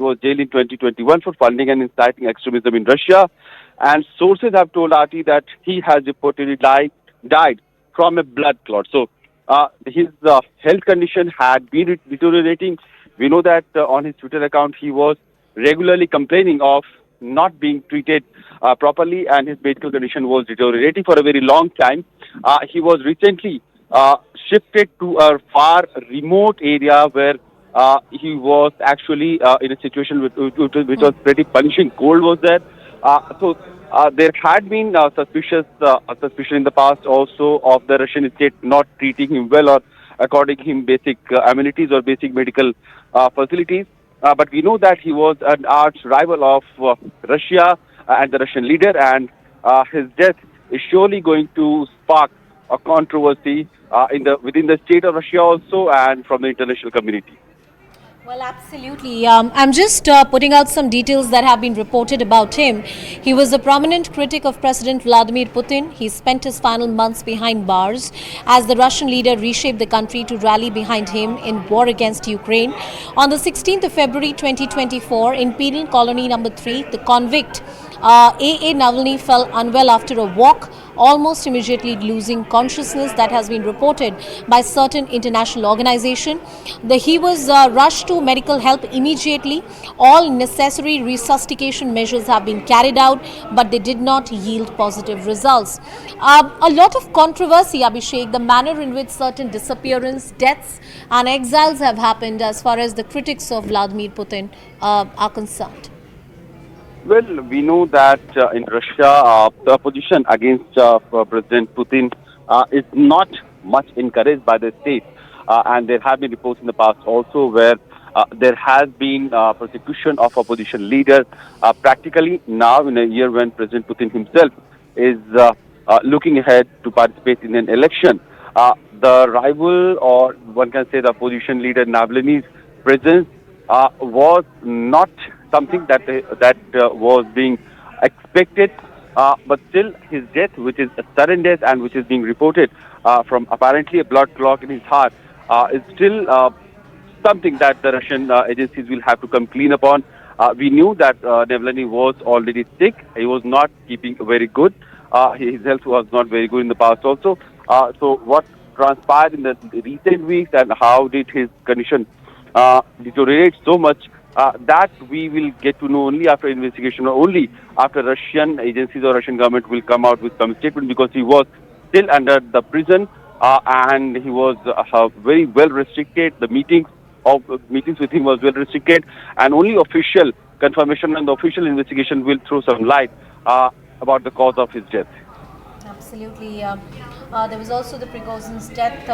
He was jailed in 2021 for funding and inciting extremism in Russia. And sources have told RT that he has reportedly died from a blood clot. So his health condition had been deteriorating. We know that on his Twitter account he was regularly complaining of not being treated properly, and his medical condition was deteriorating for a very long time. He was recently shifted to a far remote area where he was actually in a situation which was pretty punishing. Cold was there. So there had been suspicion in the past also of the Russian state not treating him well or according him basic amenities or basic medical facilities. But we know that he was an arch rival of Russia and the Russian leader, and his death is surely going to spark a controversy within the state of Russia also and from the international community. Well, absolutely. I'm just putting out some details that have been reported about him. He was a prominent critic of President Vladimir Putin. He spent his final months behind bars as the Russian leader reshaped the country to rally behind him in war against Ukraine. On the 16th of February 2024, in Penal Colony number 3, the convict A.A. Navalny fell unwell after a walk, almost immediately losing consciousness. That has been reported by certain international organizations. He was rushed to medical help immediately. All necessary resuscitation measures have been carried out, but they did not yield positive results. A lot of controversy, Abhishek, the manner in which certain disappearance, deaths and exiles have happened as far as the critics of Vladimir Putin are concerned. Well, we know that in Russia, the opposition against President Putin is not much encouraged by the state. And there have been reports in the past also where there has been persecution of opposition leaders. Practically now, in a year when President Putin himself is looking ahead to participate in an election, the rival, or one can say the opposition leader Navalny's presence was not something that was being expected, but still his death, which is a sudden death and which is being reported from apparently a blood clot in his heart, is still something that the Russian agencies will have to come clean upon. We knew that Navalny was already sick. He was not keeping very good. His health was not very good in the past also. So what transpired in the recent weeks and how did his condition deteriorate so much, that we will get to know only after investigation, or only after Russian agencies or Russian government will come out with some statement, because he was still under the prison and he was very well restricted. The meetings with him was well restricted, and only official confirmation and the official investigation will throw some light about the cause of his death. Absolutely. There was also the Prigozhin's death.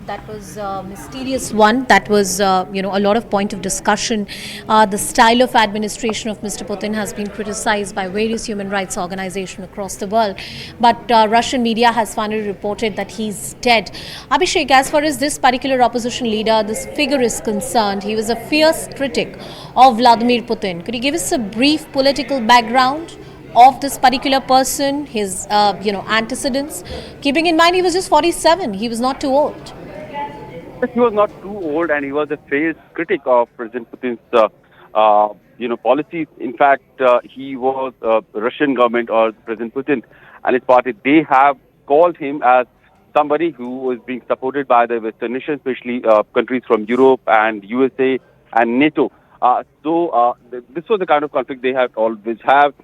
That was a mysterious one. That was, a lot of point of discussion. The style of administration of Mr. Putin has been criticized by various human rights organizations across the world. But Russian media has finally reported that he's dead. Abhishek, as far as this particular opposition leader, this figure is concerned, he was a fierce critic of Vladimir Putin. Could you give us a brief political background of this particular person, his antecedents, keeping in mind he was just 47, he was not too old? He was not too old, and he was a fierce critic of President Putin's policies. In fact, he was Russian government, or President Putin and his party, they have called him as somebody who was being supported by the Western nations, especially countries from Europe and USA and NATO. This was the kind of conflict they have always have.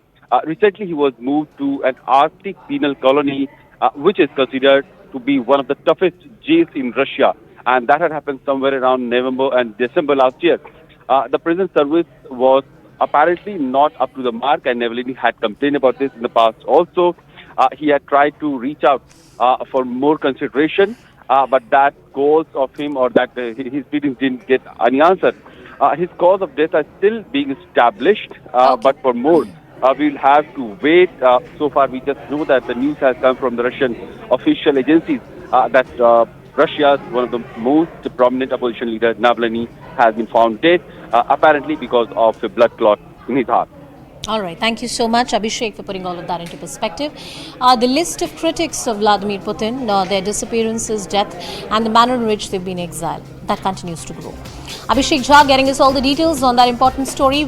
Recently, he was moved to an Arctic penal colony, which is considered to be one of the toughest jails in Russia. And that had happened somewhere around November and December last year. The prison service was apparently not up to the mark, and Navalny had complained about this in the past also. He had tried to reach out for more consideration, but that cause of him, or that his pleadings didn't get any answer. His cause of death is still being established, but for more, we'll have to wait. So far, we just know that the news has come from the Russian official agencies that Russia's one of the most prominent opposition leader, Navalny, has been found dead, apparently because of a blood clot in his heart. All right. Thank you so much, Abhishek, for putting all of that into perspective. The list of critics of Vladimir Putin, their disappearances, death, and the manner in which they've been exiled, that continues to grow. Abhishek Jha getting us all the details on that important story.